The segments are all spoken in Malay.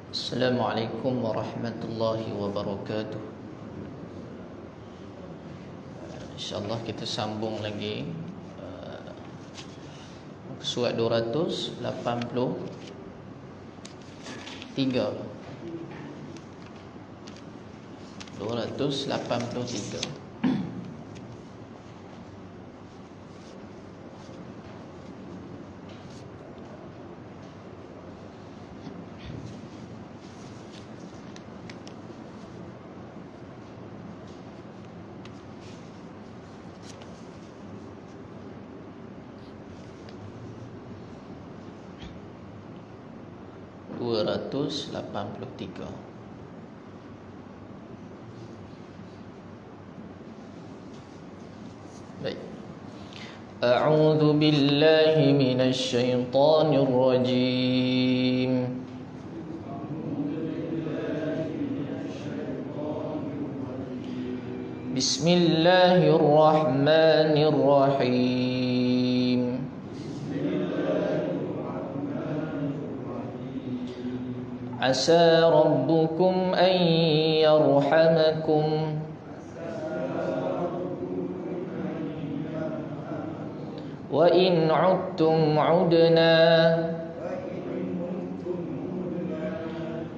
Assalamualaikum warahmatullahi wabarakatuh. InsyaAllah kita sambung lagi surat 283. 283. Baik. A'udzu billahi minasy syaithanir rajim. Bismillahirrahmanirrahim. Asa rabbukum an yarhamakum wa in 'udtum 'udna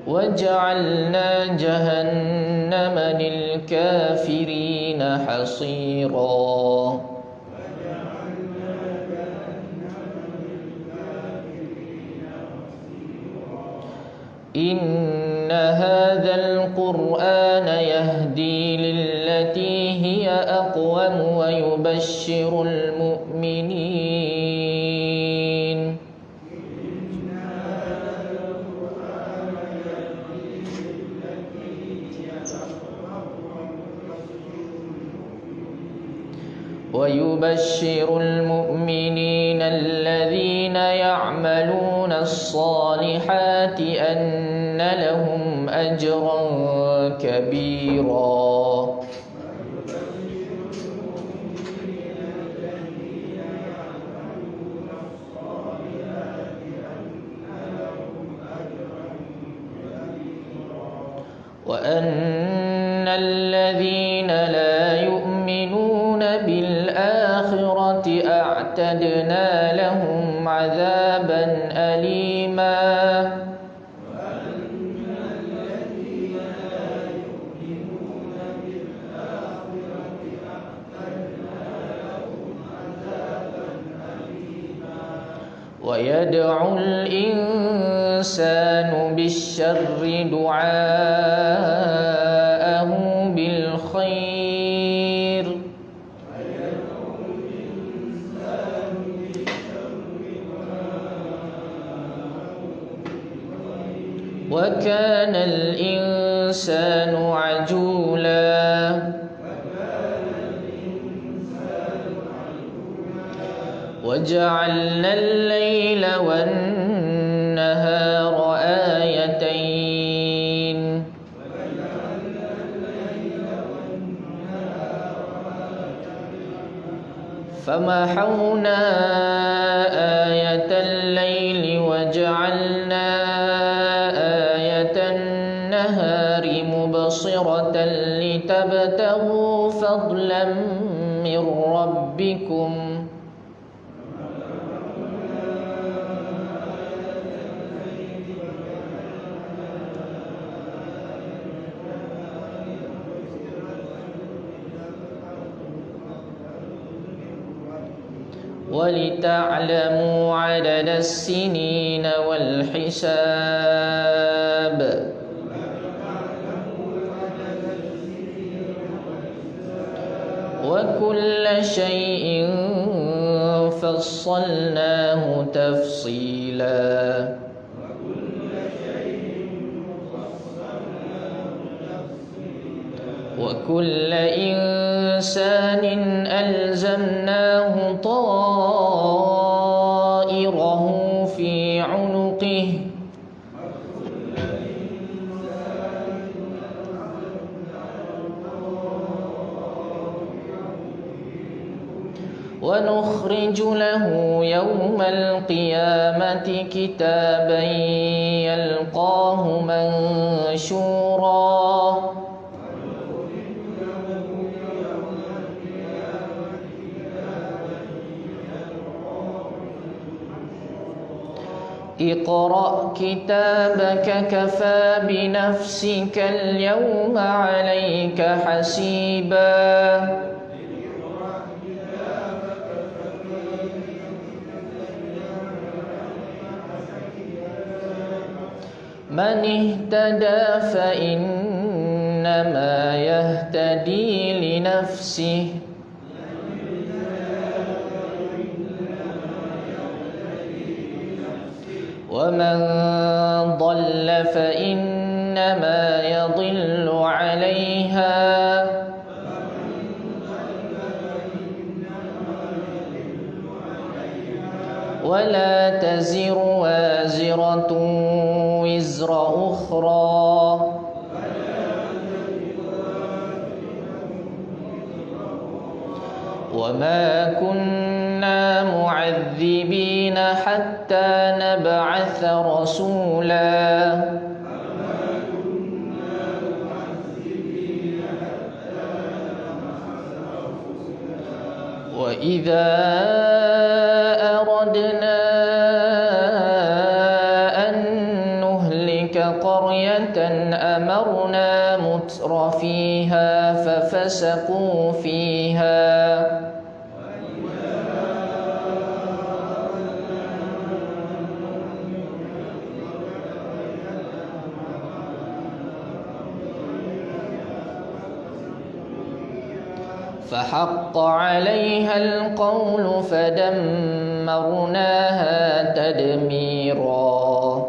wa ja'alna jahannama lil kafirina hasira. Inna hadzal qur'ana yahdi lillati hiya aqwam wa yubashshirul mu'minin الذين يعملون الصالحات أن لهم أجرا كبيرا. وأن الذين لا يؤمنون بالآخرة أعتدنا لهم عذابا أليما. ويدعو الإنسان بالشر دعاءه بالخير. وكان الإنسان عجولا. وجعلنا الليل والنهار آيتين فمحونا آية الليل وجعلنا آية النهار مبصرة لتبتغوا فضلا من ربكم ولتعلموا عدد السنين والحساب وكل شيء فصلناه تفصيلا. وكل إنسان ألزمناه طائره في عنقه ونخرج ونخرج له يوم القيامة كتابا يلقاه منشورا اقرأ كتابك كفى بنفسك اليوم عليك حسيبا من اهتدى فإنما يهتدي لنفسه ومن ضل فإنما يضل عليها ولا تزر وازرة وزر أخرى وما كنا معذبين حتى نبعث رسولا وإذا أردنا أن نهلك قرية أمرنا متر فيها ففسقوا فيها فحق عليها القول فدمرناها تدميرا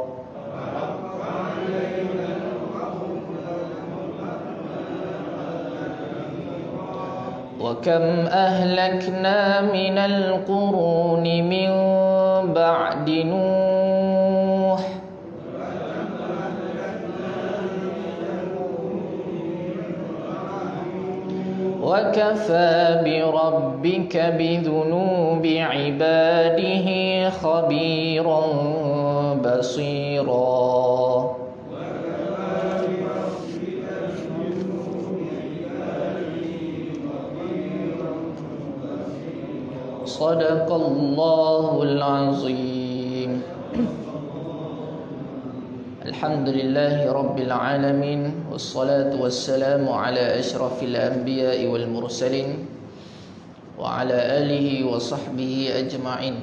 وكم أهلكنا من القرون من بعد نوح وكفى بربك بذنوب عباده خبيرا بصيرا صدق الله العظيم الحمد لله رب العالمين والصلاة والسلام على أشرف الأنبياء والمرسلين وعلى آله وصحبه أجمعين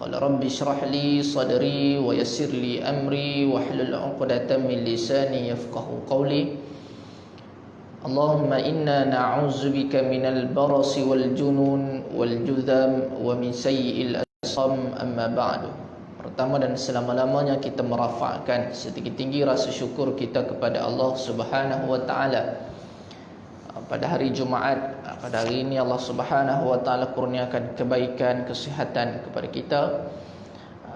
قال رب اشرح لي صدري ويسر لي أمري واحلل عقدة من لساني يفقه قولي اللهم إنا نعوذ بك من البرص والجنون والجذام ومن سيء الأسقام أما بعد. Pertama dan selama-lamanya kita merafakkan setinggi-tinggi rasa syukur kita kepada Allah Subhanahu wa taala. Pada hari Jumaat, pada hari ini Allah Subhanahu wa taala kurniakan kebaikan, kesihatan kepada kita.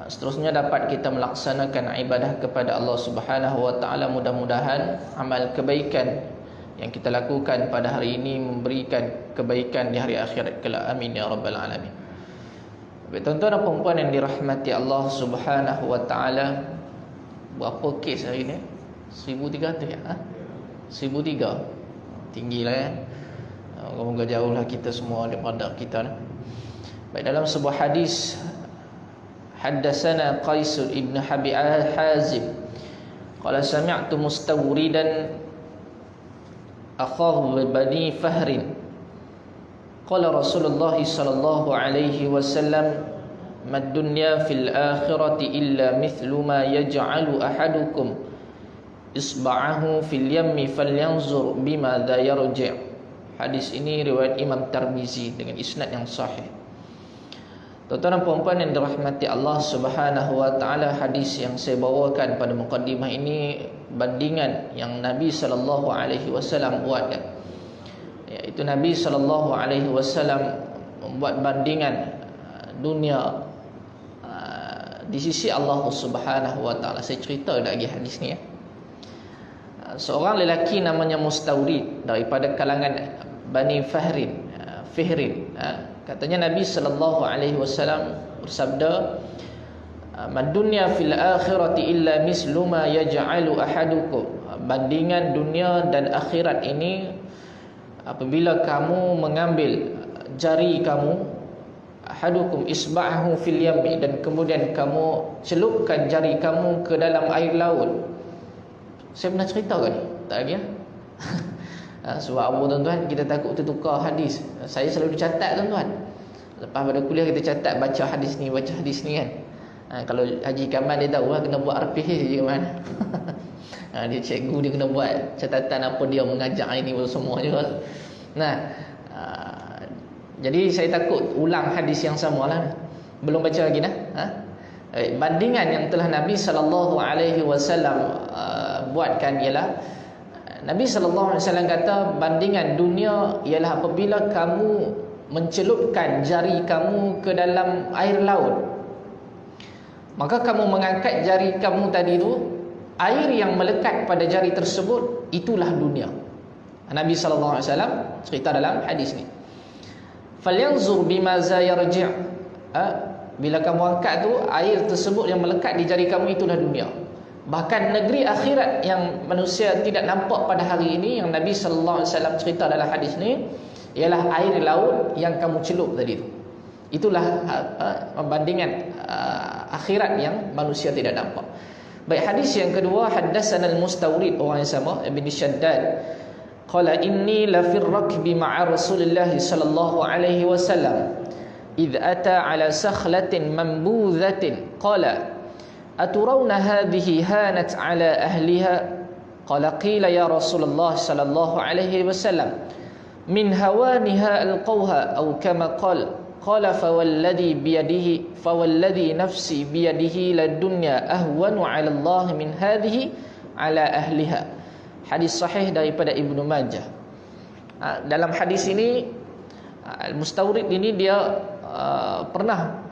Seterusnya dapat kita melaksanakan ibadah kepada Allah Subhanahu wa taala. Mudah-mudahan amal kebaikan yang kita lakukan pada hari ini memberikan kebaikan di hari akhirat kelak. Amin ya rabbal alamin. Tuan-tuan dan puan-puan yang dirahmati Allah Subhanahu wa taala, berapa kes hari ni? 1,300 ya? 1,300. Tinggilah ya. Moga-moga jauhlah kita semua daripada kita ni. Baik, dalam sebuah hadis, haddatsana Qais ibn Habib Hazim qala sami'tu mustawridan akhahu Bani Fahrin qala Rasulullah sallallahu alaihi wasallam mad dunya fil akhirati illa mithlu ma yaj'alu ahadukum isba'ahu fil yammi falyanzur bima dha yarji'. Hadis ini riwayat Imam Tirmizi dengan isnad yang sahih. Tuan-tuan dan puan-puan yang dirahmati Allah Subhanahu wa taala, hadis yang saya bawakan pada mukadimah ini bandingan yang Nabi sallallahu alaihi wasallam buat, iaitu Nabi sallallahu alaihi wasallam membuat bandingan dunia di sisi Allah Subhanahu wa taala. Saya cerita lagi hadis ni ya. Seorang lelaki namanya Mustawrid daripada kalangan Bani Fihrin, Katanya Nabi sallallahu alaihi wasallam bersabda, "Madunya fil akhirati illa mislu ma yaj'alu ahadukum." Bandingan dunia dan akhirat ini, apabila kamu mengambil jari kamu, ahadukum isba'ahu fil yammi, dan kemudian kamu celupkan jari kamu ke dalam air laut. Saya pernah cerita kan ni? Tak lagi ya? Sebab apa tuan-tuan, kita takut tertukar hadis. Saya selalu catat tuan-tuan. Lepas pada kuliah kita catat, baca hadis ni kan. Kalau Haji Kamal dia tahu lah, kena buat RPH je kan. Dia cikgu, dia kena buat catatan apa dia mengajar ini semua juga. Jadi saya takut ulang hadis yang sama lah. Belum baca lagi dah. Bandingan yang telah Nabi SAW buatkan ialah, Nabi SAW kata bandingan dunia ialah apabila kamu mencelupkan jari kamu ke dalam air laut, maka kamu mengangkat jari kamu tadi itu, air yang melekat pada jari tersebut itulah dunia. Nabi SAW cerita dalam hadis ni, falyanzur bimaza yarji'. Bila kamu angkat tu, air tersebut yang melekat di jari kamu itulah dunia. Bahkan negeri akhirat yang manusia tidak nampak pada hari ini, yang Nabi SAW cerita dalam hadis ni, ialah air laut yang kamu celup tadi itu. Itulah perbandingan akhirat yang manusia tidak nampak. Baik, hadis yang kedua, haddatsana al-Mustawrid, orang yang sama, Ibn Shaddad, qala inni la fir rakbi ma'a Rasulillah sallallahu alaihi wasallam idh ata ala sakhlatin manbudhatin qala aturawna hadhihi hanat ala ahliha qala qila ya Rasulullah sallallahu alaihi wasallam min hawaniha alqawha aw kama qala fawalladhi nafsi biyadihi ladunya ahwanu ala Allah min hadhihi ala ahliha. Hadis sahih daripada Ibnu Majah. Dalam hadis ini, Al-Mustawrid ini dia pernah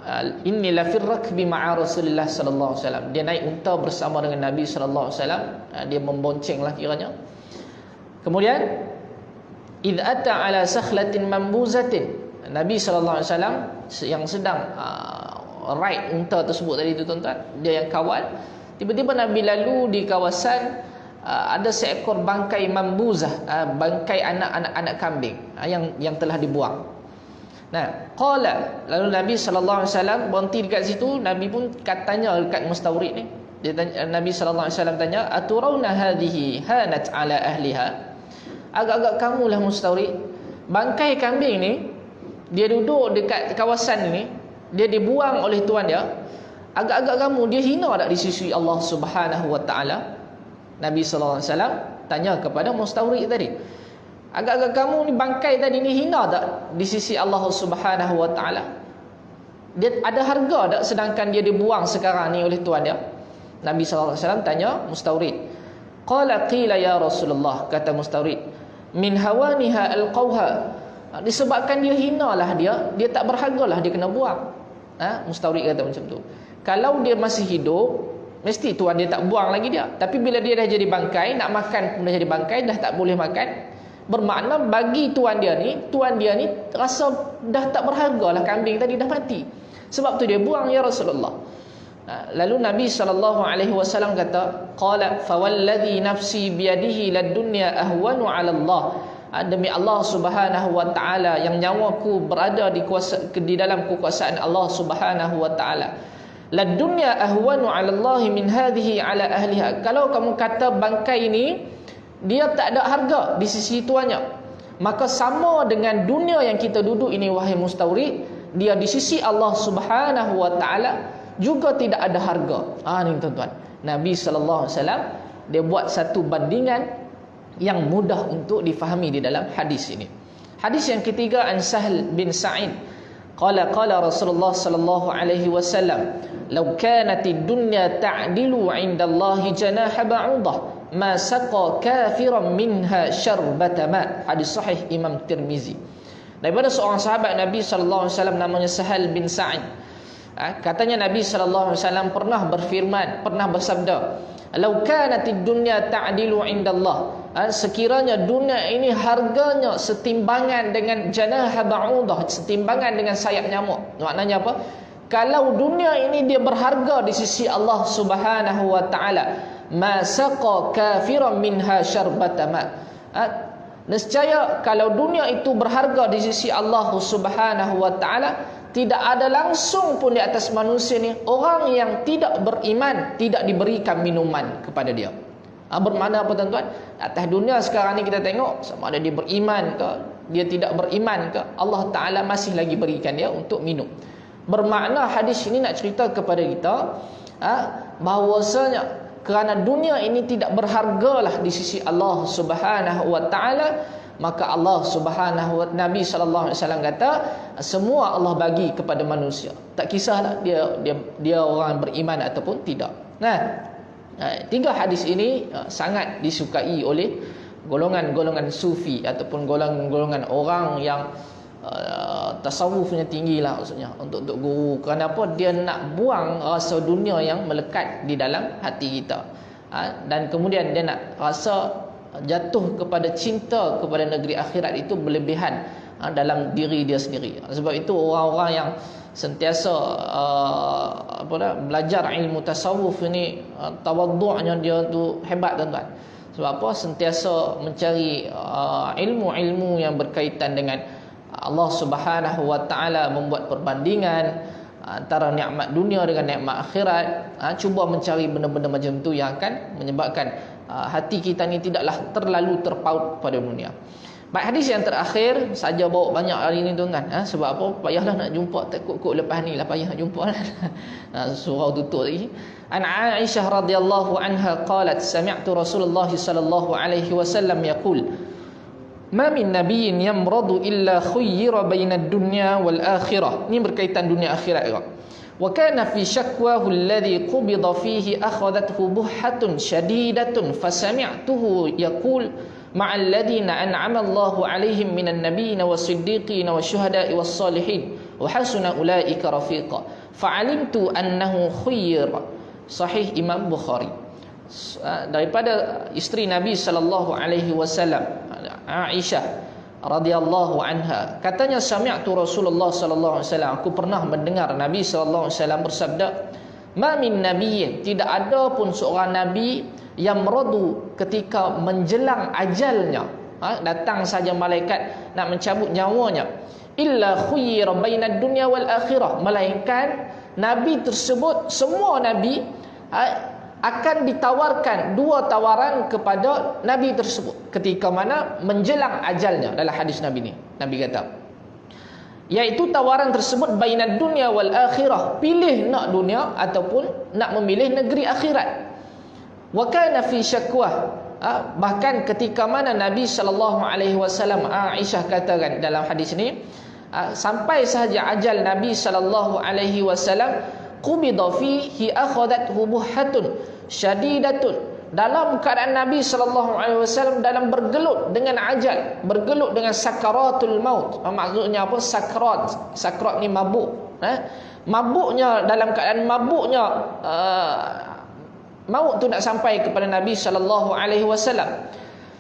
inni la fir rakbi ma'a Rasulillah sallallahu alaihi wasallam. Dia naik unta bersama dengan Nabi sallallahu alaihi wasallam. Dia memboncenglah kiranya. Kemudian idh ata ala sakhlatin mambuzatin, Nabi sallallahu alaihi wasallam yang sedang ride unta tersebut tadi tu tuan-tuan, dia yang kawal. Tiba-tiba Nabi lalu di kawasan ada seekor bangkai mambuzah, bangkai anak-anak kambing yang telah dibuang. Qala, lalu Nabi sallallahu alaihi wasallam berhenti dekat situ. Nabi pun tanya dekat Mustawrid ni. Nabi sallallahu alaihi wasallam tanya, aturawna hadhihi hanat ala ahliha. Agak-agak kamulah Mustawrid, bangkai kambing ni dia duduk dekat kawasan ini, dia dibuang oleh tuan dia. Agak-agak kamu, dia hina tak di sisi Allah Subhanahu wa taala? Nabi sallallahu alaihi wasallam tanya kepada Mustawrid tadi, agak-agak kamu ni bangkai tadi ni hina tak di sisi Allah Subhanahu wa taala? Dia ada harga tak sedangkan dia dibuang sekarang ni oleh tuan dia? Nabi sallallahu alaihi wasallam tanya Mustawrid. Qala qila ya Rasulullah, kata Mustawrid, min hawaniha alqawha. Disebabkan dia hinalah dia tak berhargalah, dia kena buang. Mustawrid kata macam tu. Kalau dia masih hidup, mesti tuan dia tak buang lagi dia. Tapi bila dia dah jadi bangkai, nak makan pun dah jadi bangkai, dah tak boleh makan, bermakna bagi tuan dia ni rasa dah tak berhargalah, kambing tadi dah mati. Sebab tu dia buang ya Rasulullah. Lalu Nabi SAW kata, qala fawalladhi nafsi biyadihi ladunya ahwanu ala Allah. Demi Allah Subhanahu wa taala yang nyawaku berada di dalam kekuasaan Allah Subhanahu wa taala, ladunya ahwanu 'ala Allah min hadhihi 'ala ahliha. Kalau kamu kata bangkai ini dia tak ada harga di sisi tuannya, maka sama dengan dunia yang kita duduk ini wahai Mustawrid, dia di sisi Allah Subhanahu wa taala juga tidak ada harga. Ni tuan-tuan, Nabi sallallahu alaihi wasallam dia buat satu bandingan yang mudah untuk difahami di dalam hadis ini. Hadis yang ketiga, an Sahl bin Sa'id qala Rasulullah sallallahu alaihi wasallam, law kanatid dunya ta'dilu 'inda Allah janaha ba'udah ma saqa kafiran minha syarbata ma. Hadis sahih Imam Tirmizi. Daripada seorang sahabat Nabi sallallahu alaihi wasallam namanya Sahl bin Sa'id. Katanya Nabi sallallahu alaihi wasallam pernah bersabda, law kanatid dunya ta'dilu 'inda Allah, sekiranya dunia ini harganya setimbangan dengan janaha ba'udah, setimbangan dengan sayap nyamuk. Maknanya apa? Kalau dunia ini dia berharga di sisi Allah Subhanahu wa taala, ma saqa kafiran minha syarbata ma. Nescaya kalau dunia itu berharga di sisi Allah Subhanahu wa taala, tidak ada langsung pun di atas manusia ni orang yang tidak beriman tidak diberikan minuman kepada dia. Bermakna apa tuan-tuan? Atas dunia sekarang ni kita tengok sama ada dia beriman ke, dia tidak beriman ke, Allah Ta'ala masih lagi berikan dia untuk minum. Bermakna hadis ini nak cerita kepada kita bahawasanya kerana dunia ini tidak berhargalah di sisi Allah Subhanahu wa taala, maka Allah Subhanahu wa Nabi sallallahu alaihi wasallam kata semua Allah bagi kepada manusia. Tak kisahlah dia orang beriman ataupun tidak. Tiga hadis ini sangat disukai oleh golongan-golongan sufi ataupun golongan-golongan orang yang tasawufnya tinggilah, maksudnya untuk guru. Kerana apa? Dia nak buang rasa dunia yang melekat di dalam hati kita, dan kemudian dia nak rasa jatuh kepada cinta kepada negeri akhirat itu berlebihan dalam diri dia sendiri. Sebab itu orang-orang yang sentiasa belajar ilmu tasawuf ini, tawaddu'nya dia tu hebat tuan-tuan. Sebab apa? Sentiasa mencari ilmu-ilmu yang berkaitan dengan Allah Subhanahu wa taala, membuat perbandingan antara nikmat dunia dengan nikmat akhirat. Cuba mencari benda-benda macam tu yang akan menyebabkan hati kita ni tidaklah terlalu terpaut pada dunia. Baik, hadis yang terakhir saja bawa banyak hari ni tuan-tuan. Sebab apa? Payahlah nak jumpa, takut lepas ni lah payah nak jumpa. Surau tutup lagi. An Aisyah radhiyallahu anha qalat sami'tu Rasulullah sallallahu alaihi wasallam yaqul ma min nabiyyin yamradu illa khuyyira bainad dunya wal akhirah. Ini berkaitan dunia akhirat juga. Wa kana fi shakwahu alladhi qubida fihi akhadathu buhatun shadidatun fasami'tuhu yaqul ma'al ladina an'ama Allahu 'alaihim minan nabiyyin was-siddiqin wasyuhada'i was-salihin wa hasuna ulaika rafiqa fa'alimtu annahu khuyyira. Sahih Imam Bukhari. Daripada isteri Nabi sallallahu alaihi wasallam, Aisyah radhiyallahu anha, katanya sami'tu Rasulullah sallallahu alaihi wasallam, aku pernah mendengar Nabi sallallahu alaihi wasallam bersabda, ma min nabiyyin, tidak ada pun seorang nabi yang meradu ketika menjelang ajalnya, datang saja malaikat nak mencabut nyawanya, illa khuyyira bainad dunya wal akhirah, melainkan nabi tersebut, semua nabi akan ditawarkan dua tawaran kepada nabi tersebut ketika mana menjelang ajalnya. Dalam hadis Nabi ni, Nabi kata, iaitu tawaran tersebut bainad dunya wal akhirah, pilih nak dunia ataupun nak memilih negeri akhirat. Wa kana fi syakwah, bahkan ketika mana Nabi sallallahu alaihi wasallam, Aisyah katakan dalam hadis ni, sampai sahaja ajal Nabi sallallahu alaihi wasallam, qubida fihi akhadathu buhatun syadidatun, dalam keadaan Nabi sallallahu alaihi wasallam dalam bergelut dengan ajal, bergelut dengan sakaratul maut. Maksudnya apa? Sakrat ni mabuk. Mabuknya, dalam keadaan mabuknya maut tu nak sampai kepada Nabi sallallahu alaihi wasallam.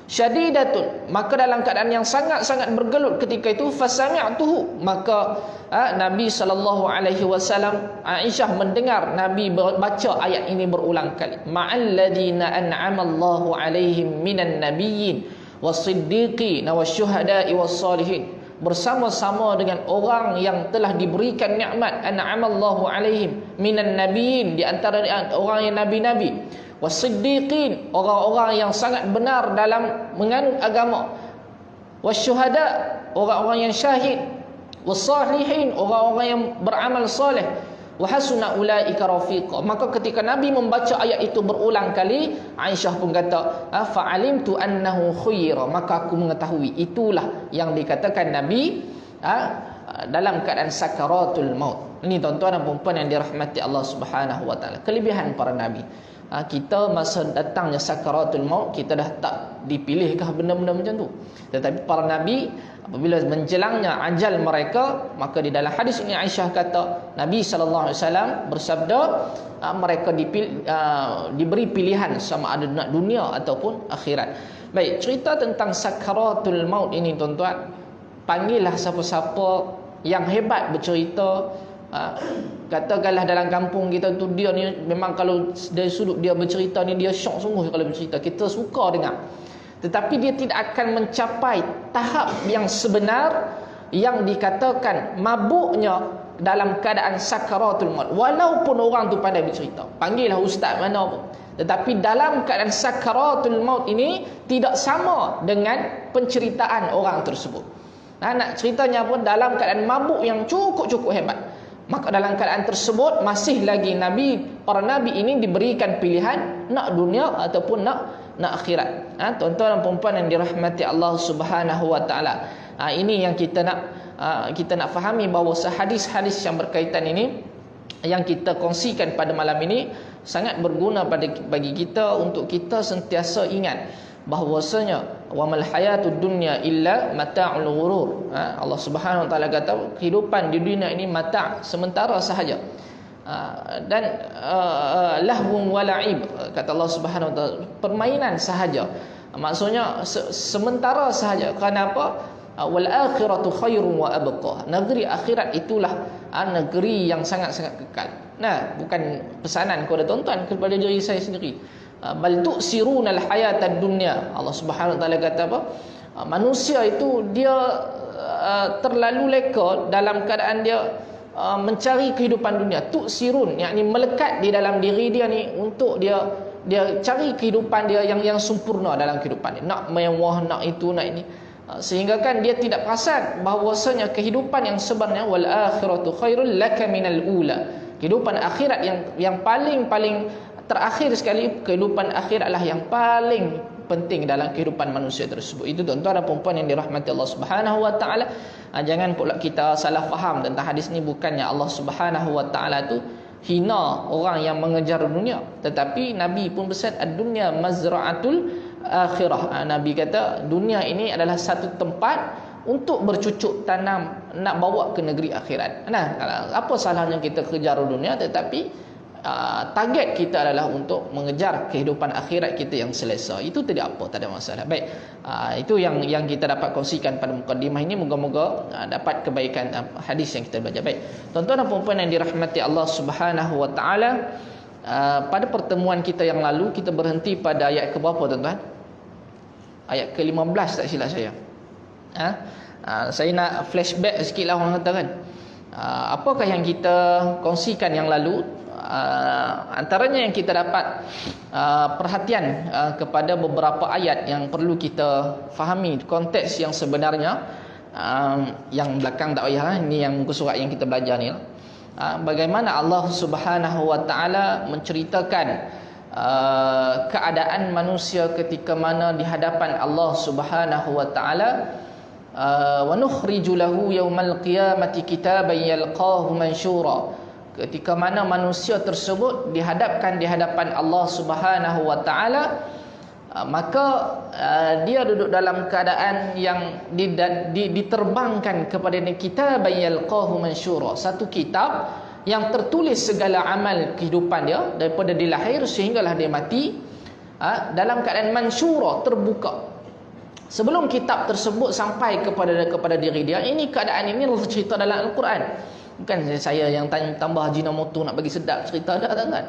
Syadidatun, maka dalam keadaan yang sangat-sangat bergelut ketika itu, fasami'tuhu, maka Nabi sallallahu alaihi wasallam, Aisyah mendengar Nabi baca ayat ini berulang kali, ma'al ladina an'ama Allahu alaihim minan nabiyyin was-siddiqin wasyuhada'i was-salihin, bersama-sama dengan orang yang telah diberikan nikmat, an'ama Allahu alaihim minan nabiyyin, di antara orang yang nabi-nabi, was-siddiqin, orang-orang yang sangat benar dalam menganut agama, wasyuhada, orang-orang yang syahid, was-salihin, orang-orang yang beramal soleh, wa hasuna ulaika rafiqa. Maka ketika Nabi membaca ayat itu berulang kali, Aisyah pun kata, fa'alimtu annahu khuyyira, maka aku mengetahui itulah yang dikatakan Nabi dalam keadaan sakaratul maut. Ini tuan-tuan dan puan yang dirahmati Allah Subhanahu wa taala. Kelebihan para nabi. Kita masa datangnya sakaratul maut, kita dah tak dipilihkah benda-benda macam tu. Tetapi para nabi apabila menjelangnya ajal mereka, maka di dalam hadis ini Aisyah kata Nabi sallallahu alaihi wasallam bersabda, mereka diberi pilihan sama ada nak dunia ataupun akhirat. Baik, cerita tentang sakaratul maut ini tuan-tuan, panggillah siapa-siapa yang hebat bercerita. Katakanlah dalam kampung kita tu, dia ni memang kalau dari sudut dia bercerita ni, dia syok sungguh kalau bercerita, kita suka dengar. Tetapi dia tidak akan mencapai tahap yang sebenar yang dikatakan mabuknya dalam keadaan sakaratul maut. Walaupun orang tu pandai bercerita, panggillah ustaz mana pun, tetapi dalam keadaan sakaratul maut ini tidak sama dengan penceritaan orang tersebut. Nak ceritanya pun dalam keadaan mabuk yang cukup-cukup hebat. Maka dalam keadaan tersebut masih lagi para nabi ini diberikan pilihan nak dunia ataupun nak akhirat. Tuan-tuan dan puan-puan yang dirahmati Allah Subhanahu wa taala. Ini yang kita nak fahami bahawa hadis-hadis yang berkaitan ini yang kita kongsikan pada malam ini sangat berguna bagi kita untuk kita sentiasa ingat bahawasanya wamal hayatud dunya illa mata'ul ghurur. Allah Subhanahu wa taala kata kehidupan di dunia ini mata' sementara sahaja. Dan lahwun wa la'ib, kata Allah Subhanahu wa taala, permainan sahaja. Maksudnya sementara sahaja. Kenapa? Wal akhiratu khairun wa abqa. Negeri akhirat itulah negeri yang sangat-sangat kekal. Bukan pesanan kepada tuan-tuan, kepada diri saya sendiri. Bal tu'sirunal hayatad dunya. Allah Subhanahu wa taala kata apa? Manusia itu dia terlalu leka dalam keadaan dia mencari kehidupan dunia. Tu'sirun, yakni melekat di dalam diri dia ni untuk dia cari kehidupan dia yang sempurna dalam kehidupan dia. Nak mewah, nak itu, nak ini. Sehingga kan dia tidak perasan bahawasanya kehidupan yang sebenarnya wal akhiratu khairul laka minal ula. Kehidupan akhirat yang paling terakhir sekali, kehidupan akhiratlah yang paling penting dalam kehidupan manusia tersebut. Itu tuan-tuan dan puan-puan yang dirahmati Allah Subhanahu wa taala. Jangan pula kita salah faham tentang hadis ni, bukannya Allah Subhanahu wa taala tu hina orang yang mengejar dunia, tetapi Nabi pun pesan ad-dunya mazra'atul akhirah. Nabi kata dunia ini adalah satu tempat untuk bercucuk tanam nak bawa ke negeri akhirat. Apa salahnya kita kejar dunia, tetapi target kita adalah untuk mengejar kehidupan akhirat kita yang selesa. Itu tidak apa, tak ada masalah. Baik, itu yang kita dapat kongsikan pada mukadimah ini. Moga-moga dapat kebaikan hadis yang kita belajar. Baik, tuan-tuan dan puan-puan yang dirahmati Allah Subhanahu wa taala, pada pertemuan kita yang lalu kita berhenti pada ayat ke berapa tuan-tuan? Ayat ke-15 tak silap saya. Saya nak flashback sikitlah orang kata kan. Apakah yang kita kongsikan yang lalu? Antaranya yang kita dapat perhatian kepada beberapa ayat yang perlu kita fahami konteks yang sebenarnya. Yang belakang tak payah, ini yang muka surat yang kita belajar ni. Bagaimana Allah Subhanahu wa taala menceritakan keadaan manusia ketika mana di hadapan Allah Subhanahu wa taala. Wa nukhriju lahu yaumal qiyamati kitaban yalqahu mansyura. Ketika mana manusia tersebut dihadapkan di hadapan Allah Subhanahu wa taala, maka dia duduk dalam keadaan yang diterbangkan kepada kitaban yalqahu mansyura, satu kitab yang tertulis segala amal kehidupan dia daripada dia lahir sehinggalah dia mati, dalam keadaan mansyura, terbuka. Sebelum kitab tersebut sampai kepada diri dia, ini keadaan ini Allah cerita dalam Al-Quran. Bukan saya yang tambah Ajinomoto nak bagi sedap cerita dah kan.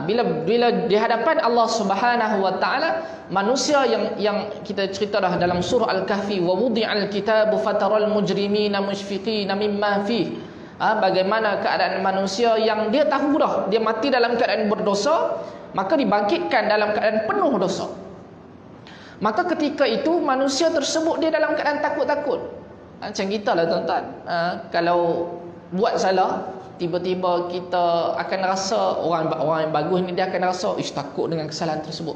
Bila di hadapan Allah Subhanahu wa taala, manusia yang kita cerita dah dalam surah Al-Kahfi, wa wudi'al kitabu fataral mujrimina mushfiqina mimma fihi. Bagaimana keadaan manusia yang dia tahu dah dia mati dalam keadaan berdosa, maka dibangkitkan dalam keadaan penuh dosa. Maka ketika itu manusia tersebut dia dalam keadaan takut-takut. Macam kita lah tuan-tuan, kalau buat salah, tiba-tiba kita akan rasa orang yang bagus ni dia akan rasa takut dengan kesalahan tersebut.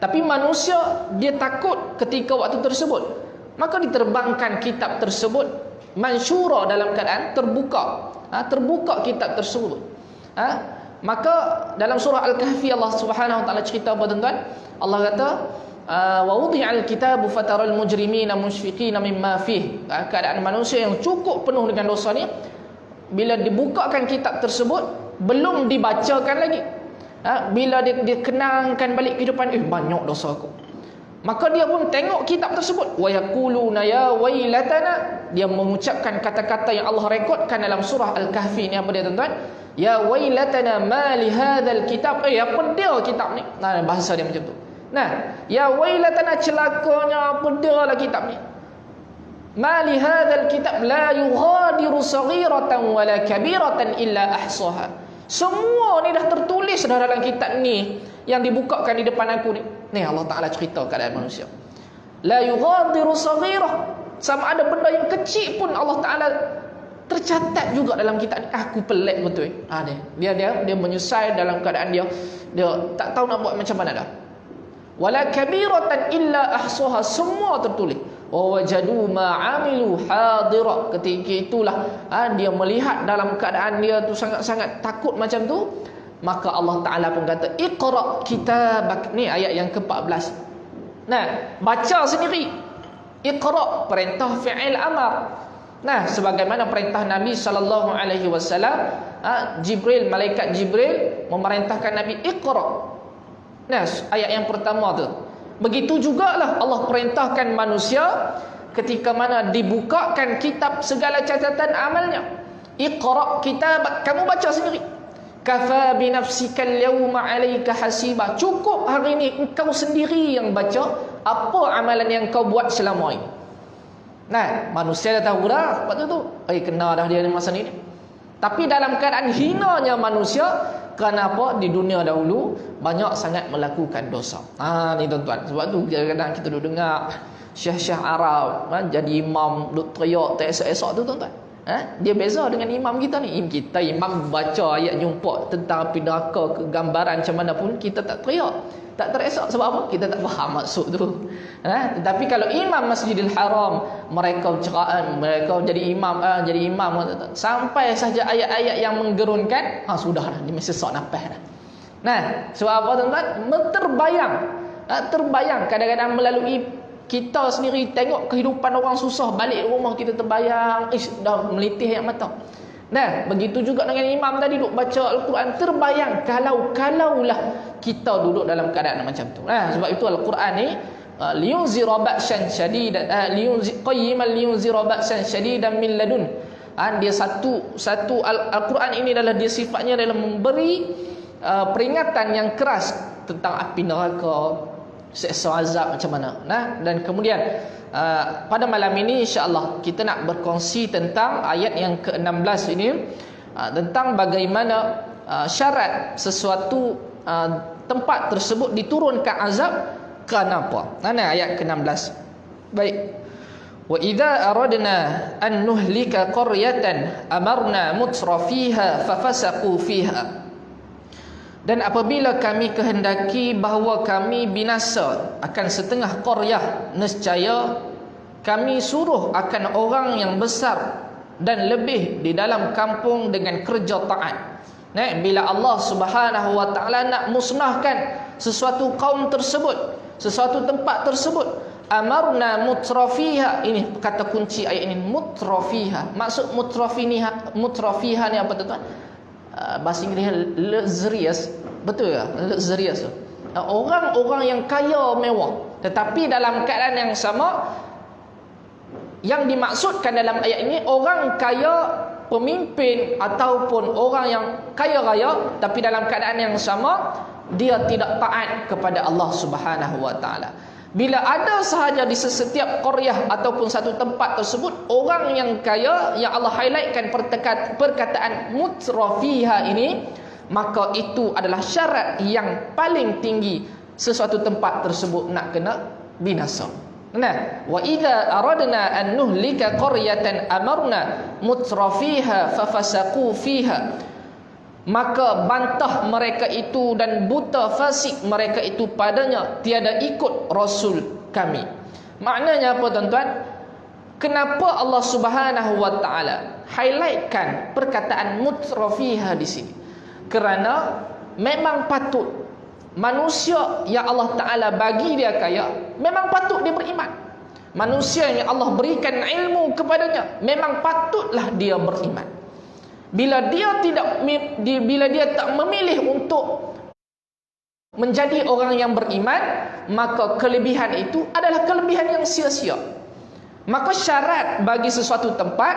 Tapi manusia dia takut ketika waktu tersebut, maka diterbangkan kitab tersebut mansyura, dalam keadaan terbuka. Terbuka kitab tersebut. Maka dalam surah Al-Kahfi Allah Subhanahu wa taala cerita apa tuan-tuan? Allah kata wa wudi'al kitabu fataral mujrimina mushfiqina mimma fih. Keadaan manusia yang cukup penuh dengan dosa ni, bila dibukakan kitab tersebut belum dibacakan lagi, bila dia kenangkan balik kehidupan, banyak dosa aku, maka dia pun tengok kitab tersebut, wa yaquluna ya wailatana, dia mengucapkan kata-kata yang Allah rekodkan dalam surah Al-Kahfi ni. Apa dia tuan-tuan? Ya wailatana ma li hadzal kitab, apa dia kitab ni. Bahasa dia macam tu. Ya wailatana, celakanya apa dia lah kitab ni. Ma li hadzal kitab la yughadiru saghiratan wala kabiratan illa ahsaha. Semua ni dah tertulis dah dalam kitab ni yang dibukakan di depan aku ni. Ni Allah Ta'ala cerita keadaan manusia. La yughadiru saghirah, sama ada benda yang kecil pun Allah Ta'ala tercatat juga dalam kitab ni. Aku pelik betul. Dia menyusai dalam keadaan dia tak tahu nak buat macam mana dah. Wala kabiratan illa ahsaha, semua tertulis. Wa wajadu ma amilu hadira, ketika itulah dia melihat dalam keadaan dia tu sangat-sangat takut macam tu, maka Allah Ta'ala pun kata iqra kitabak. Ni ayat yang ke-14. Baca sendiri. Iqra, perintah fi'il amar. Sebagaimana perintah Nabi sallallahu alaihi wasallam, Jibril, malaikat Jibril memerintahkan Nabi iqra. Ayat yang pertama tu. Begitu jugalah Allah perintahkan manusia ketika mana dibukakan kitab segala catatan amalnya. Iqra kitabak, kamu baca sendiri. Kafa bi nafsika al-yawma 'alaika hasiba, cukup hari ini engkau sendiri yang baca apa amalan yang kau buat selama ini. Manusia dah tahu dah waktu tu. Kena dah dia masa ni. Tapi dalam keadaan hinanya manusia, kenapa? Di dunia dahulu banyak sangat melakukan dosa. Ni tuan-tuan. Sebab tu kadang-kadang kita duduk dengar syekh-syekh Arab jadi imam duk teriak tak esok-esok tu tuan-tuan. Dia beza dengan imam kita ni. Imam baca ayat jumpa tentang api neraka, kegambaran macam mana pun kita tak teriak, tak teresok. Sebab apa? Kita tak faham maksud tu. Tetapi kalau imam Masjidil Haram, mereka ceraan, mereka jadi imam, sampai saja ayat-ayat yang menggerunkan, sudah dah, dia mesti sok nafas dah. Sebab apa tuan-tuan? Terbayang kadang-kadang melalui kita sendiri tengok kehidupan orang susah, balik rumah kita terbayang, dah melitih ayat mata. Begitu juga dengan imam tadi duduk baca Al-Quran, terbayang kalaulah kita duduk dalam keadaan macam tu. Sebab itu Al-Quran ni liyunzira ba'san syadidan qayyiman liyunzira ba'san syadidan min ladun. Dia satu Al-Quran ini adalah dia sifatnya adalah memberi peringatan yang keras tentang api neraka, seksa azab macam mana. Dan kemudian pada malam ini insya-Allah kita nak berkongsi tentang ayat yang ke-16 ini, tentang bagaimana syarat sesuatu tempat tersebut diturunkan azab kenapa. Ayat ke-16. Baik. Wa idza aradna an nuhlika qaryatan amarna mutrafiha fafasaqu fiha. Dan apabila kami kehendaki bahawa kami binasa akan setengah qaryah, nescaya kami suruh akan orang yang besar dan lebih di dalam kampung dengan kerja taat. Bila Allah Subhanahu wa taala nak musnahkan sesuatu kaum tersebut, sesuatu tempat tersebut, amarna mutrafiha. Ini kata kunci ayat ini, mutrafiha. Maksud mutrafiha ni apa tuan-tuan? Bahasa Inggeris luxurious. Betul ya? Luxurious tu. Orang-orang yang kaya mewah. Tetapi dalam keadaan yang sama, yang dimaksudkan dalam ayat ini orang kaya, pemimpin ataupun orang yang kaya raya, tapi dalam keadaan yang sama dia tidak taat kepada Allah Subhanahu wa taala. Bila ada sahaja di setiap qaryah ataupun satu tempat tersebut orang yang kaya, yang Allah highlightkan perkataan mutrafiha ini, maka itu adalah syarat yang paling tinggi sesuatu tempat tersebut nak kena binasa. Wa idza aradna an nuhlika qaryatan amarna mutrafiha fafasaqu fiha. Maka bantah mereka itu dan buta fasik mereka itu padanya, tiada ikut Rasul kami. Maknanya apa tuan-tuan? Kenapa Allah Subhanahu wa taala highlightkan perkataan mutrafiha di sini? Kerana memang patut manusia yang Allah taala bagi dia kaya, memang patut dia beriman. Manusia yang Allah berikan ilmu kepadanya, memang patutlah dia beriman. Bila dia tak memilih untuk menjadi orang yang beriman, maka kelebihan itu adalah kelebihan yang sia-sia. Maka syarat bagi sesuatu tempat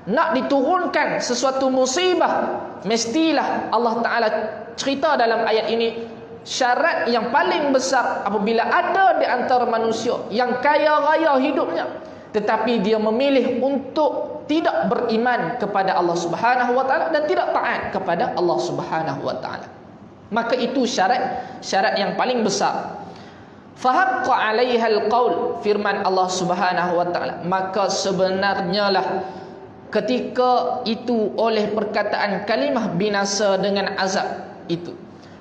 nak diturunkan sesuatu musibah, mestilah Allah Ta'ala cerita dalam ayat ini, syarat yang paling besar apabila ada di antara manusia yang kaya raya hidupnya, tetapi dia memilih untuk tidak beriman kepada Allah Subhanahu wa taala dan tidak taat kepada Allah Subhanahu wa taala, maka itu syarat yang paling besar. Fahaqqa 'alaiha al-qaul, firman Allah Subhanahu wa taala, maka sebenarnya lah ketika itu oleh perkataan kalimah binasa dengan azab itu.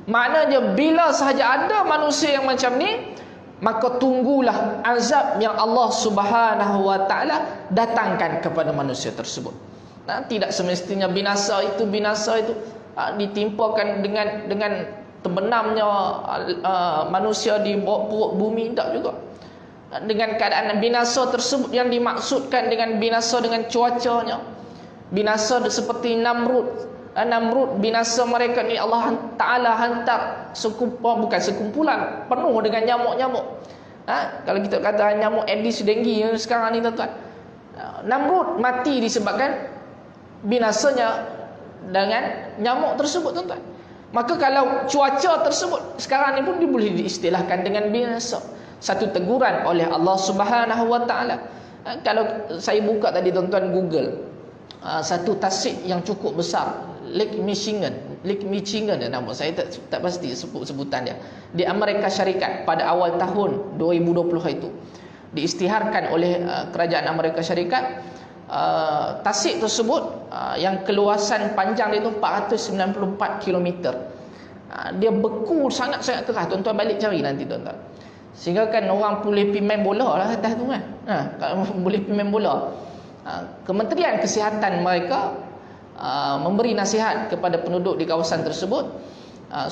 Maknanya bila sahaja ada manusia yang macam ni, maka tunggulah azab yang Allah Subhanahu wa taala datangkan kepada manusia tersebut. Nah, tidak semestinya binasa itu ditimpakan dengan terbenamnya manusia di bawah perut bumi, tak juga. Dengan keadaan binasa tersebut yang dimaksudkan dengan binasa dengan cuacanya, binasa seperti Namrud binasa mereka ni Allah Ta'ala hantar sekumpulan penuh dengan nyamuk-nyamuk. Kalau kita kata nyamuk Aedes dengue sekarang ni tuan-tuan, Namrud mati disebabkan binasanya dengan nyamuk tersebut tuan-tuan. Maka kalau cuaca tersebut sekarang ni pun boleh diistilahkan dengan binasa, satu teguran oleh Allah Subhanahu wa taala. Kalau saya buka tadi tuan-tuan Google, satu tasik yang cukup besar, Lake Michigan nama saya tak pasti sebutan dia, di Amerika Syarikat pada awal tahun 2020 itu diisytiharkan oleh kerajaan Amerika Syarikat. Tasik tersebut yang keluasan panjang dia tu 494 km. Dia beku sangat-sangat keras. Tuan-tuan balik cari nanti tuan-tuan. Sehingga kan orang boleh pergi main bola lah atas tu kan. Kalau boleh pergi main bola. Kementerian Kesihatan mereka memberi nasihat kepada penduduk di kawasan tersebut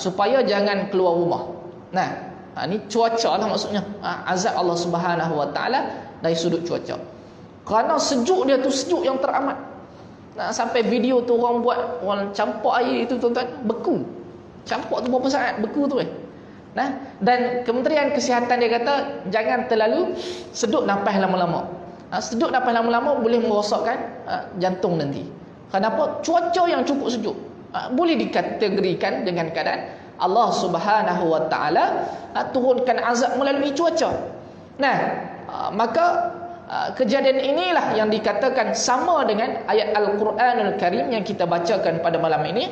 supaya jangan keluar rumah. Ni cuaca lah maksudnya. Azab Allah Subhanahu wa taala dari sudut cuaca. Kerana sejuk dia tu sejuk yang teramat. Sampai video tu orang campak air itu tuan-tuan, beku. Campak tu berapa saat beku tu dan Kementerian Kesihatan dia kata jangan terlalu sedut nafas lama-lama. Sedut nafas lama-lama boleh merosakkan jantung nanti. Kenapa? Cuaca yang cukup sejuk boleh dikategorikan dengan keadaan Allah Subhanahu wa taala turunkan azab melalui cuaca. Maka kejadian inilah yang dikatakan sama dengan ayat Al-Quranul Karim yang kita bacakan pada malam ini.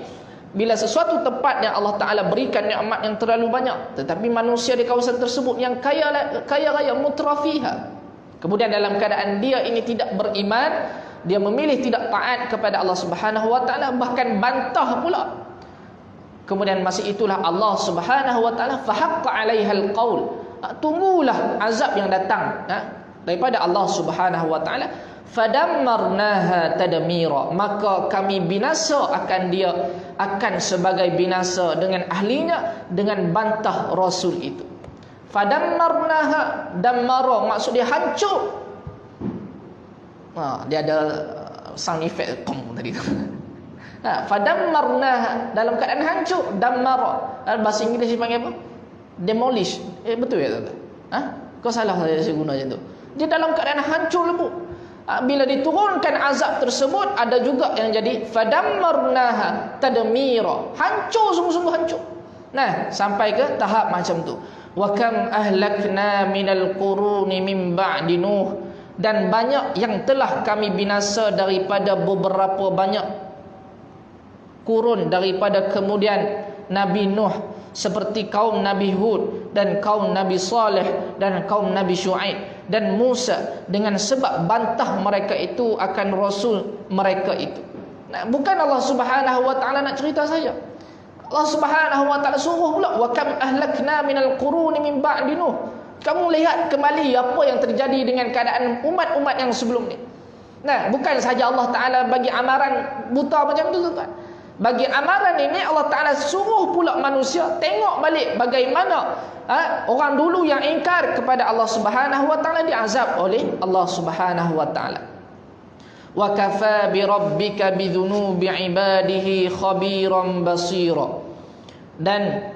Bila sesuatu tempat yang Allah Ta'ala berikan nikmat yang terlalu banyak, tetapi manusia di kawasan tersebut yang kaya raya mutrafiha, kemudian dalam keadaan dia ini tidak beriman, dia memilih tidak taat kepada Allah Subhanahu wa taala, bahkan bantah pula. Kemudian masih itulah Allah Subhanahu wa taala fahaqqa 'alaihal qaul, tunggulah azab yang datang daripada Allah Subhanahu wa taala. Fadammarnaha tadmira, maka kami binasa akan dia, akan sebagai binasa dengan ahlinya, dengan bantah rasul itu. Fadammarnaha, dammara maksud dia hancur. Dia ada sound effect pom tadi tu. Fadammarnaha dalam keadaan hancur, dammara bahasa Inggeris dipanggil apa? Demolish. Betul ya tuan-tuan? Kau salah saya guna macam tu. Dia dalam keadaan hancur lebur. Bila diturunkan azab tersebut, ada juga yang jadi fadammarnaha tadmira, hancur, sungguh-sungguh hancur. Sampai ke tahap macam tu. Wa kam ahlakna minal quruni min ba'di Nuh, dan banyak yang telah kami binasa daripada beberapa banyak kurun daripada kemudian Nabi Nuh, seperti kaum Nabi Hud dan kaum Nabi Saleh dan kaum Nabi Syuaib dan Musa, dengan sebab bantah mereka itu akan rasul mereka itu. Bukan Allah Subhanahu wa taala nak cerita saja. Allah Subhanahu wa taala suruh pula wa kam ahlakna minal quruni min ba'di Nuh. Kamu lihat kembali apa yang terjadi dengan keadaan umat-umat yang sebelum ni. Nah, bukan saja Allah Ta'ala bagi amaran buta macam tu, tuan. Bagi amaran ini Allah Ta'ala suruh pula manusia tengok balik bagaimana orang dulu yang ingkar kepada Allah Subhanahu Wa Ta'ala diazab oleh Allah Subhanahu Wa Ta'ala. Wa kafa bi rabbika bi dhunubi ibadihi khabiran basira. Dan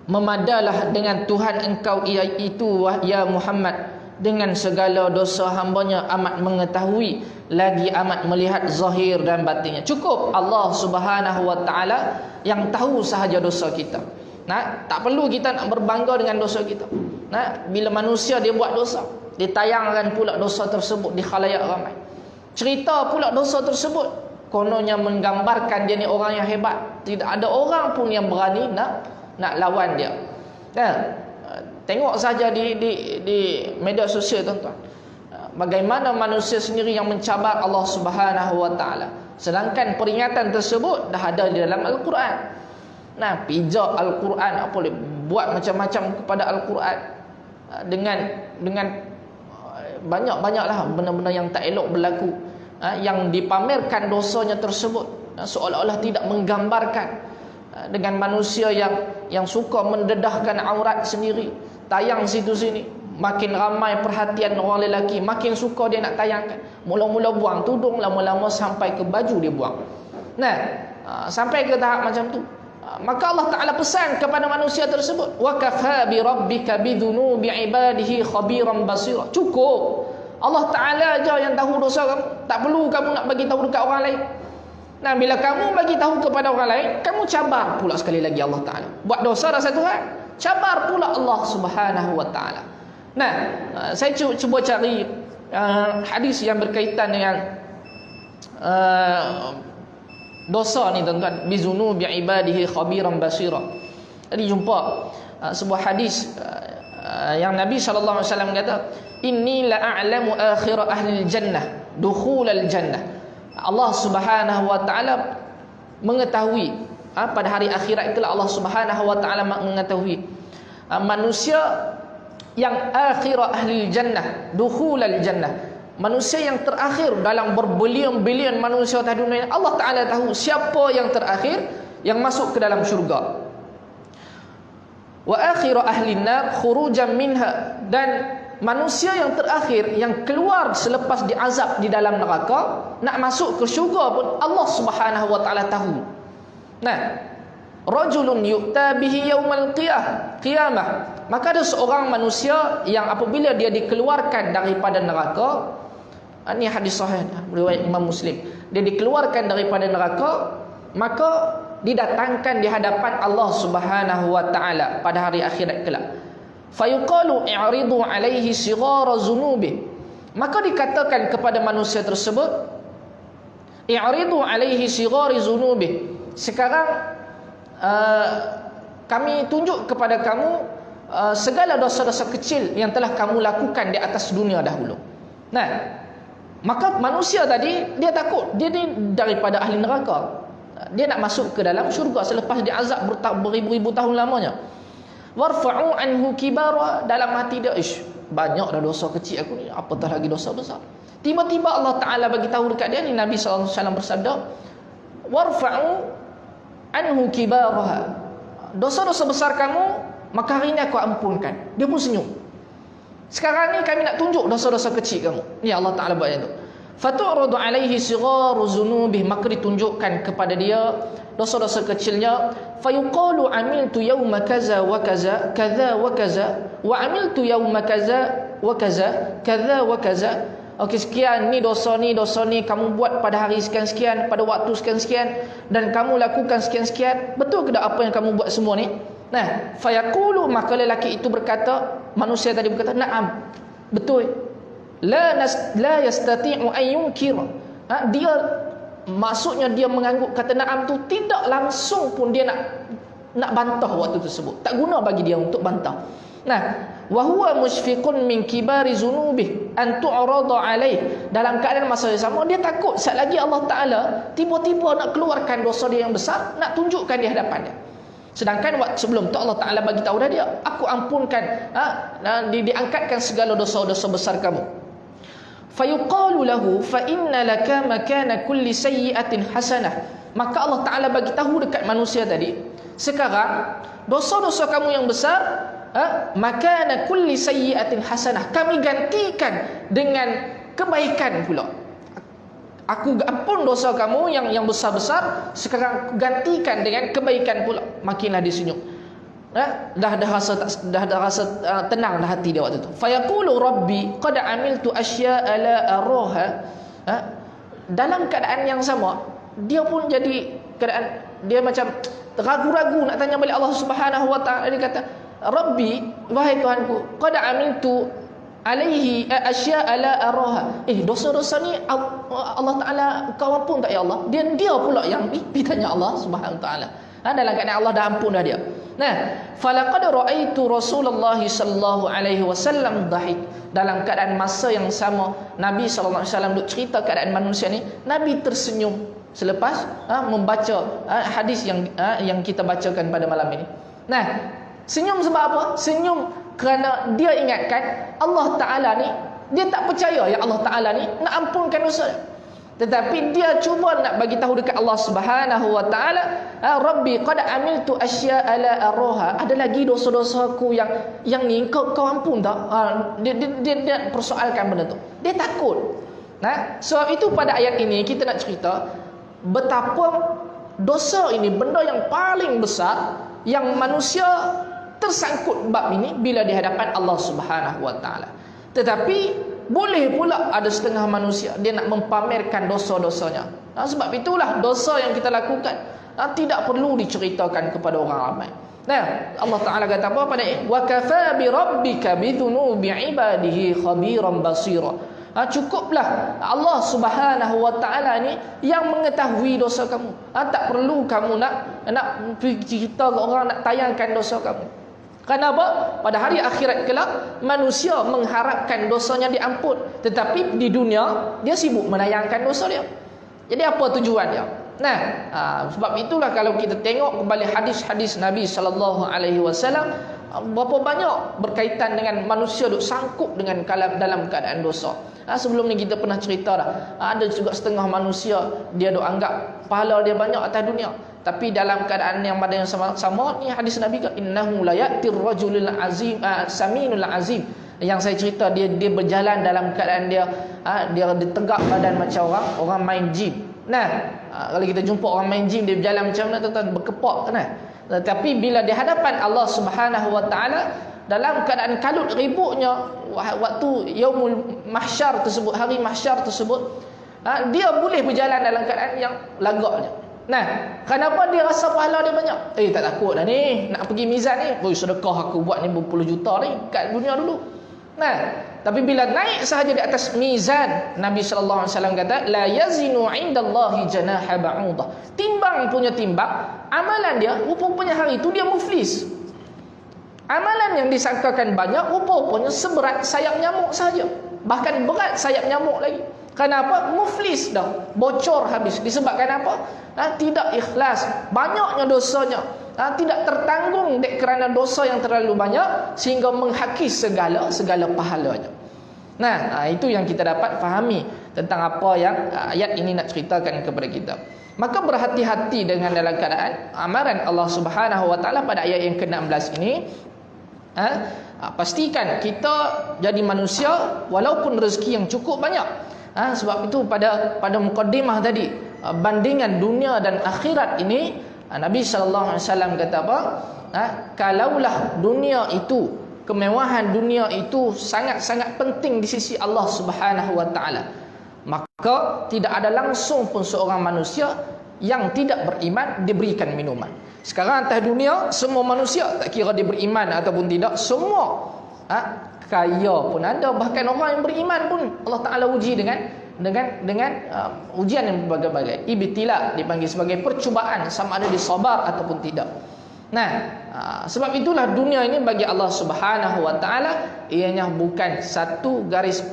memadalah dengan Tuhan engkau iaitu ya Muhammad dengan segala dosa hambanya amat mengetahui lagi amat melihat zahir dan batinnya. Cukup Allah Subhanahu Wa Ta'ala yang tahu sahaja dosa kita. Nah, tak perlu kita nak berbangga dengan dosa kita. Nah, bila manusia dia buat dosa, ditayangkan pula dosa tersebut di khalayak ramai. Cerita pula dosa tersebut, kononnya menggambarkan dia ni orang yang hebat. Tidak ada orang pun yang berani nak lawan dia. Tengok saja di media sosial, tuan-tuan. Bagaimana manusia sendiri yang mencabar Allah Subhanahu Wa Ta'ala. Sedangkan peringatan tersebut dah ada di dalam Al-Quran. Nah, pijak Al-Quran, apa boleh buat macam-macam kepada Al-Quran dengan banyak-banyaklah benda-benda yang tak elok berlaku, yang dipamerkan dosanya tersebut, seolah-olah tidak menggambarkan dengan manusia yang suka mendedahkan aurat sendiri, tayang situ sini. Makin ramai perhatian orang lelaki, makin suka dia nak tayangkan. Mula-mula buang tudung, lama-lama sampai ke baju dia buang. Nah, sampai ke tahap macam tu. Maka Allah Ta'ala pesan kepada manusia tersebut, wa kafa bi rabbika bi dhunubi ibadihi khabiran basira. Cukup Allah Ta'ala aja yang tahu dosa kamu. Tak perlu kamu nak bagi tahu dekat orang lain. Nah, bila kamu bagi tahu kepada orang lain, kamu cabar pula sekali lagi Allah Ta'ala. Buat dosa dah satu hal, cabar pula Allah Subhanahu Wa Ta'ala. Nah, saya cuba cari hadis yang berkaitan dengan dosa ni, tuan-tuan. Bizunu bi'ibadihi khabiran basira. Tadi jumpa sebuah hadis yang Nabi SAW kata, inni la'a'lamu akhir ahli jannah dukhul al-jannah. Allah Subhanahu Wa Ta'ala mengetahui, pada hari akhirat itulah Allah Subhanahu Wa Ta'ala mengetahui manusia yang akhir ahli jannah dukhul al-jannah, manusia yang terakhir dalam berbilion-bilion manusia atas dunia. Allah Ta'ala tahu siapa yang terakhir yang masuk ke dalam syurga. Wa akhir ahli nar khurujan minha, dan manusia yang terakhir yang keluar selepas diazab di dalam neraka nak masuk ke syurga pun Allah Subhanahu Wa Ta'ala tahu. Nah, rajulun yu'ta bihi yaumal qiyamah. Maka ada seorang manusia yang apabila dia dikeluarkan daripada neraka, ini hadis sahih riwayat Imam Muslim, dia dikeluarkan daripada neraka, maka didatangkan di hadapan Allah Subhanahu Wa Ta'ala pada hari akhirat kelak. Fayuqalu i'ridu alaihi sighara zunubi. Maka dikatakan kepada manusia tersebut, i'ridu alaihi sighari zunubi. Sekarang kami tunjuk kepada kamu segala dosa-dosa kecil yang telah kamu lakukan di atas dunia dahulu. Nah, maka manusia tadi dia takut, dia ni daripada ahli neraka, dia nak masuk ke dalam syurga selepas diazab beribu-ribu tahun lamanya. Warfa'u anhu kibara, dalam hati dia, banyak dah dosa kecil aku ni, apatah lagi dosa besar. Tiba-tiba Allah Ta'ala bagi tahu dekat dia ni, Nabi SAW bersabda, warfa'u anhu kibaraha, dosa-dosa besar kamu maka hari ini aku ampunkan. Dia pun senyum. Sekarang ni kami nak tunjuk dosa-dosa kecil kamu. Ni Allah Ta'ala buat itu. Fatu'radu alaihi sigharu zunubih, maka ditunjukkan kepada dia dosa-dosa kecilnya. Fayuqalu amiltu yawma kaza wa kaza kaza wa kaza wa amiltu yawma kaza wa kaza kaza wa kaza. Okey, sekian ni dosa ni kamu buat pada hari sekian-sekian, pada waktu sekian-sekian, dan kamu lakukan sekian-sekian. Betul ke tak apa yang kamu buat semua ni? Nah, fayaqulu, maka lelaki itu berkata, manusia tadi berkata, na'am, betul. La yastati'u an yunkir. Dia maksudnya dia mengangguk kata na'am tu, tidak langsung pun dia nak bantah waktu tersebut. Tak guna bagi dia untuk bantah. Nah, wa huwa mushfiqun min kibari zunubih an tu'rada alaih. Dalam keadaan masa yang sama, dia takut saat lagi Allah Ta'ala tiba-tiba nak keluarkan dosa dia yang besar, nak tunjukkan di hadapan dia. Sedangkan waktu sebelum tu Allah Ta'ala bagi tahu dah dia, aku ampunkan, diangkatkan segala dosa-dosa besar kamu. Fayuqalu lahu fa inna laka makana kulli sayyi'atin hasanah. Maka Allah Ta'ala bagi tahu dekat manusia tadi, sekarang dosa-dosa kamu yang besar, makana kulli sayyi'atin hasanah, kami gantikan dengan kebaikan pula. Aku ampun dosa kamu yang besar-besar, sekarang gantikan dengan kebaikan pula. Makinlah dia senyum. Dah rasa tenang dah hati dia waktu tu. Fayaqulu rabbi qad amiltu asya'a la araha. Dalam keadaan yang sama, dia pun jadi keadaan dia macam ragu-ragu nak tanya balik Allah Subhanahu wa taala. Dia kata, rabbi, wahai Tuhanku, qad amiltu alaihi asya'a la araha. Dosa-dosa ni Allah Taala kau ampun tak ya Allah? Dia pula yang pergi tanya Allah Subhanahu wa taala. Dalam keadaan Allah dah ampun dah dia. Falaqad ra'aitu Rasulullah sallallahu alaihi wasallam dhahik. Dalam keadaan masa yang sama, Nabi sallallahu alaihi wasallam duk cerita keadaan manusia ni, Nabi tersenyum selepas membaca hadis yang kita bacakan pada malam ini. Senyum sebab apa? Senyum kerana dia ingatkan Allah Ta'ala ni, dia tak percaya yang Allah Ta'ala ni nak ampunkan dosa dia. Tetapi dia cuba nak bagi tahu dekat Allah Subhanahu wa taala, Rabbi qad amiltu asya'a la araha. Ada lagi dosa-dosaku yang ni kau ampun tak? Dia persoalkan benda tu. Dia takut. Sebab itu pada ayat ini kita nak cerita betapa dosa ini benda yang paling besar yang manusia tersangkut bab ini bila di hadapan Allah Subhanahu wa taala. Tetapi boleh pula ada setengah manusia dia nak mempamerkan dosa-dosanya. Sebab itulah dosa yang kita lakukan tidak perlu diceritakan kepada orang ramai. Allah Taala kata apa pada wa kafa bi rabbika bi dhunubi ibadihi khabiran basira. Cukuplah Allah Subhanahu wa taala ni yang mengetahui dosa kamu. Tak perlu kamu nak cerita ke orang, nak tayangkan dosa kamu. Kenapa? Pada hari akhirat kelak manusia mengharapkan dosanya diampun, tetapi di dunia dia sibuk menayangkan dosa dia. Jadi apa tujuan dia? Sebab itulah kalau kita tengok kembali hadis-hadis Nabi sallallahu alaihi wasallam, berapa banyak berkaitan dengan manusia duk sangkut dengan dalam keadaan dosa. Sebelum ni kita pernah cerita dah. Ada juga setengah manusia dia duk anggap pahala dia banyak atas dunia, tapi dalam keadaan yang pada yang sama ni hadis Nabi kata innahu la ya'tir rajulul azim saminul azim. Yang saya cerita dia berjalan dalam keadaan dia tegak badan macam orang main gym. Kalau kita jumpa orang main gym dia berjalan macam mana tuan-tuan, berkepak kan. Tetapi bila di hadapan Allah Subhanahu wa taala dalam keadaan kalut ributnya waktu yaumul mahsyar tersebut, hari mahsyar tersebut, dia boleh berjalan dalam keadaan yang lagaknya. Kenapa dia rasa pahala dia banyak? Tak takut dah ni nak pergi mizan ni. Sedekah aku buat ni berpuluh juta ni kat dunia dulu. Tapi bila naik sahaja di atas mizan, Nabi sallallahu alaihi wasallam kata la yazinu indallahi janaha ba'udah. Timbang punya timbang, amalan dia rupanya hari itu dia muflis. Amalan yang disangkakan banyak rupanya seberat sayap nyamuk saja. Bahkan berat sayap nyamuk lagi. Kenapa? Muflis dah, bocor habis. Disebabkan apa? Tidak ikhlas, banyaknya dosanya, tidak tertanggung kerana dosa yang terlalu banyak sehingga menghakis segala pahalanya. Itu yang kita dapat fahami tentang apa yang ayat ini nak ceritakan kepada kita. Maka berhati-hati dengan dalam keadaan amaran Allah Subhanahu wa taala pada ayat yang ke-16 ini. Pastikan kita jadi manusia walaupun rezeki yang cukup banyak. Sebab itu pada mukadimah tadi, bandingan dunia dan akhirat ini, Nabi sallallahu alaihi wasallam kata apa? Kalaulah dunia itu, kemewahan dunia itu sangat-sangat penting di sisi Allah Subhanahu wa taala, maka tidak ada langsung pun seorang manusia yang tidak beriman diberikan minuman. Sekarang atas dunia semua manusia, tak kira dia beriman ataupun tidak, semua kaya pun ada, bahkan orang yang beriman pun Allah Taala uji dengan ujian yang berbagai-bagai. Ibtila dipanggil sebagai percubaan, sama ada dia sabar ataupun tidak. Sebab itulah dunia ini bagi Allah Subhanahu wa taala ianya bukan satu garis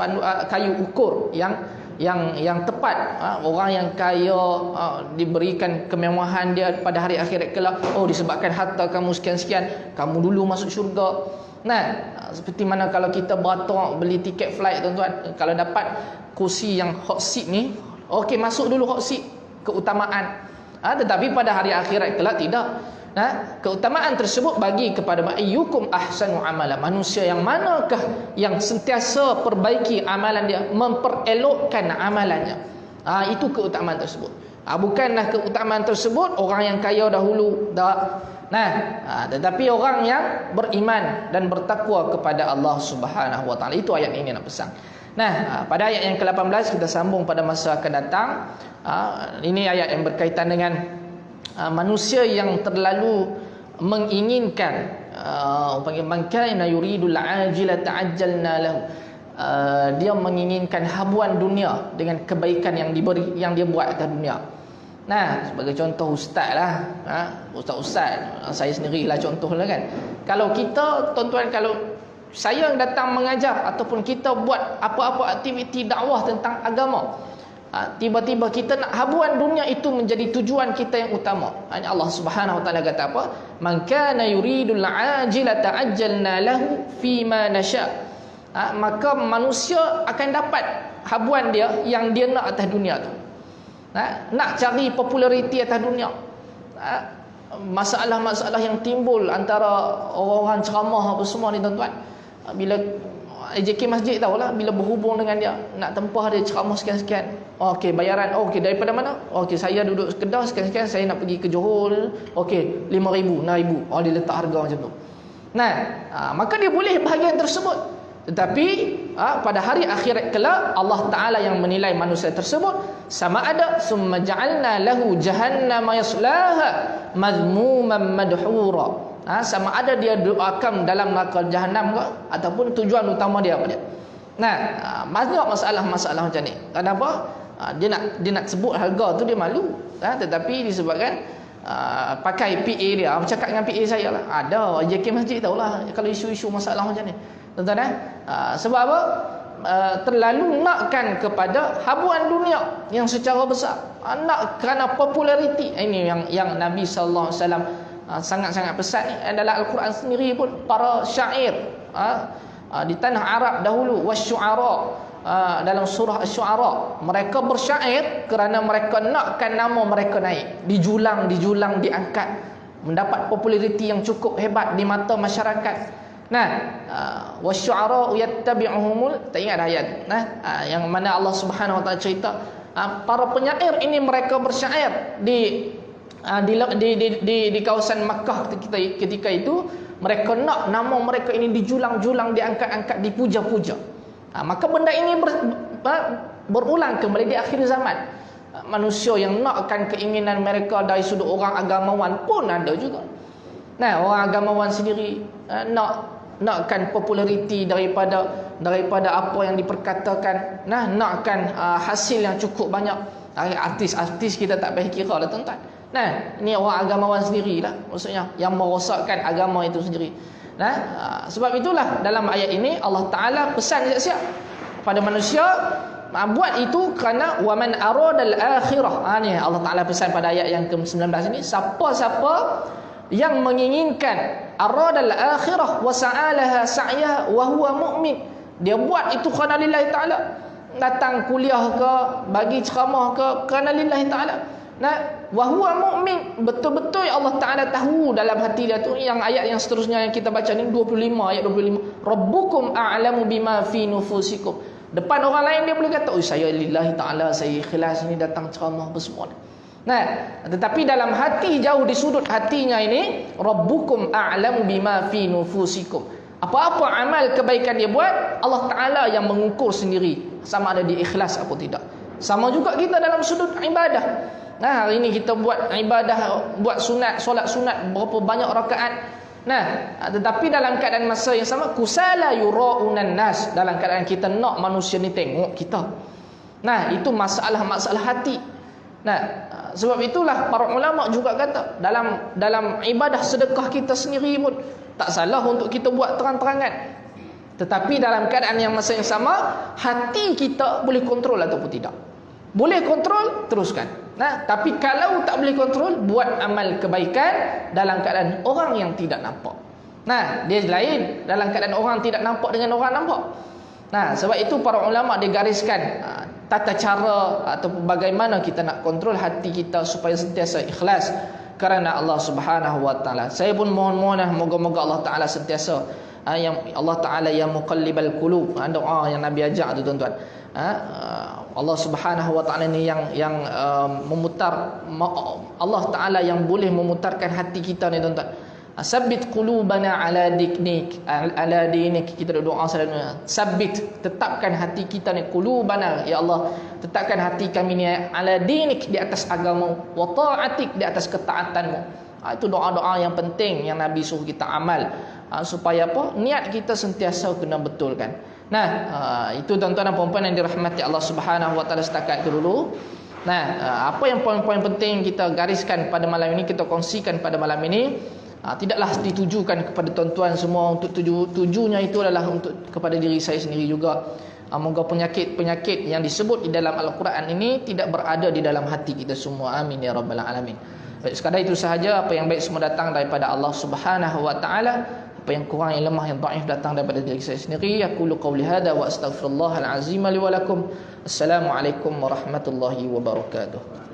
kayu ukur yang yang tepat. Orang yang kaya diberikan kemewahan dia pada hari akhirat kelak, oh disebabkan harta kamu sekian-sekian, kamu dulu masuk syurga. Nah, seperti mana kalau kita beratok beli tiket flight tuan-tuan, kalau dapat kursi yang hot seat ni, okey masuk dulu hot seat, keutamaan. Tetapi pada hari akhirat kelak tidak. Keutamaan tersebut bagi kepada ayyukum ahsanu amala, manusia yang manakah yang sentiasa perbaiki amalan dia, memperelokkan amalannya. Itu keutamaan tersebut. Bukanlah keutamaan tersebut orang yang kaya dahulu, tak. Tetapi orang yang beriman dan bertakwa kepada Allah Subhanahu Wa Taala. Itu ayat ini nak pesan. Pada ayat yang ke-18 kita sambung pada masa akan datang. Ini ayat yang berkaitan dengan manusia yang terlalu menginginkan man kana yuridul ajila ta'ajjalna lahu. Dia menginginkan habuan dunia dengan kebaikan yang diberi, yang dia buat atas dunia. Sebagai contoh ustaz lah, ustaz saya sendirilah contohlah kan. Kalau kita tuan-tuan, kalau saya datang mengajar ataupun kita buat apa-apa aktiviti dakwah tentang agama, tiba-tiba kita nak habuan dunia itu menjadi tujuan kita yang utama. Allah Subhanahu Wa Taala kata apa? Man kana yuridul ajila ta'ajjalna lahu fima nasha. Maka manusia akan dapat habuan dia yang dia nak atas dunia tu. Nak cari populariti atas dunia. Masalah-masalah yang timbul antara orang-orang ceramah apa semua ni tuan-tuan, bila AJK masjid tahulah, bila berhubung dengan dia nak tempah dia ceramah sekian-sekian, okey bayaran, okey daripada mana, okey saya duduk Kedah sekian-sekian, saya nak pergi ke Johor, okey 5,000 6,000, dia letak harga macam tu. Maka dia boleh bahagian tersebut. Tetapi pada hari akhirat kelak Allah Ta'ala yang menilai manusia tersebut, sama ada summa ja'alna lahu jahannama yaslaha madhmuman madhura. Sama ada dia doakan dalam neraka jahanam ke, ataupun tujuan utama dia apa dia. Banyak masalah-masalah macam ni. Kenapa? Dia nak sebut harga tu dia malu. Tetapi disebabkan pakai PA dia, bercakap dengan PA saya lah. Ada JK Masjid tahulah kalau isu-isu masalah macam ni. Tuan-tuan sebab apa? Terlalu nakkan kepada habuan dunia yang secara besar. Nak kerana populariti. Ini yang Nabi sallallahu alaihi wasallam sangat-sangat pesan ni. Dalam Al-Quran sendiri pun para syair di tanah Arab dahulu, wasyu'ara, dalam surah Asy-Syu'ara, mereka bersyair kerana mereka nakkan nama mereka naik, dijulang, diangkat, mendapat populariti yang cukup hebat di mata masyarakat. Wasyu'ara yattabi'uhumul, tak ingat ayat yang mana Allah Subhanahu Wa Taala cerita para penyair ini mereka bersyair di kawasan Makkah ketika itu. Mereka nak nama mereka ini dijulang-julang, diangkat-angkat, dipuja-puja. Maka benda ini berulang kembali di akhir zaman. Manusia yang nakkan keinginan mereka dari sudut orang agamawan pun ada juga. Orang agamawan sendiri nakkan populariti daripada apa yang diperkatakan. Nakkan hasil yang cukup banyak. Artis-artis kita tak payah kira lah tuan-tuan. Ini orang agamawan sendirilah, maksudnya yang merosakkan agama itu sendiri. Sebab itulah dalam ayat ini Allah Ta'ala pesan siap-siap pada manusia, buat itu kerana waman aradal akhirah. Ni Allah Ta'ala pesan pada ayat yang ke-19 ini, siapa-siapa yang menginginkan aradal akhirah wa sa'alaha sa'yaha wa huwa mu'min, dia buat itu kerana lillahi ta'ala, datang kuliah ke, bagi ceramah ke, kerana lillahi ta'ala. Wa huwa mu'min, betul-betul Allah Ta'ala tahu dalam hati dia tu. Yang ayat yang seterusnya yang kita baca ni 25, ayat 25, Rabbukum a'lamu bima fi nufusikum. Depan orang lain dia boleh kata, saya lillahi ta'ala, saya ikhlas ni datang ceramah apa semua. Tetapi dalam hati, jauh di sudut hatinya ini, Rabbukum a'lamu bima fi nufusikum. Apa-apa amal kebaikan dia buat, Allah Ta'ala yang mengukur sendiri sama ada dia ikhlas atau tidak. Sama juga kita dalam sudut ibadah. Hari ini kita buat ibadah, buat sunat, solat sunat berapa banyak rakaat. Tetapi dalam keadaan masa yang sama, kusala yura'unan nas, dalam keadaan kita nak manusia ni tengok kita. Itu masalah-masalah hati. Sebab itulah para ulama juga kata, dalam ibadah sedekah kita sendiri pun tak salah untuk kita buat terang-terangan. Tetapi dalam keadaan yang masa yang sama, hati kita boleh kontrol ataupun tidak. Boleh kontrol, teruskan. Nah, tapi kalau tak boleh kontrol, buat amal kebaikan dalam keadaan orang yang tidak nampak. Nah, dia lain dalam keadaan orang tidak nampak dengan orang nampak. Nah, sebab itu para ulama dia gariskan tata cara ataupun bagaimana kita nak kontrol hati kita supaya sentiasa ikhlas kerana Allah Subhanahu wa taala. Saya pun mohon-mohon moga-moga Allah taala sentiasa yang Allah taala yang muqallibal qulub, doa yang Nabi ajak tu tuan-tuan. Allah Subhanahu wa taala ni yang memutar, Allah taala yang boleh memutarkan hati kita ni tuan-tuan. Sabbit qulubana ala dinik, ala dinik. Kita doa selalu, sabbit, tetapkan hati kita ni, qulubana, ya Allah, tetapkan hati kami ni ala dinik, di atas agama, wa ta'atik, di atas ketaatanmu. Itu doa-doa yang penting yang Nabi suruh kita amal, supaya apa? Niat kita sentiasa kena betulkan. Nah, itu tuan-tuan dan puan-puan yang dirahmati Allah Subhanahu wa taala setakat itu dulu. Nah, apa yang poin-poin penting kita gariskan pada malam ini, kita kongsikan pada malam ini, tidaklah ditujukan kepada tuan-tuan semua, untuk tujunya itu adalah untuk kepada diri saya sendiri juga. Moga penyakit-penyakit yang disebut di dalam Al-Quran ini tidak berada di dalam hati kita semua. Amin ya rabbal alamin. Baik, sekadar itu sahaja. Apa yang baik semua datang daripada Allah Subhanahu wa taala. Apa yang kurang, yang lemah, yang dhaif datang daripada diri saya sendiri. Aqulu qawli hadza wa astaghfirullahal azim li wa lakum. Assalamualaikum warahmatullahi wabarakatuh.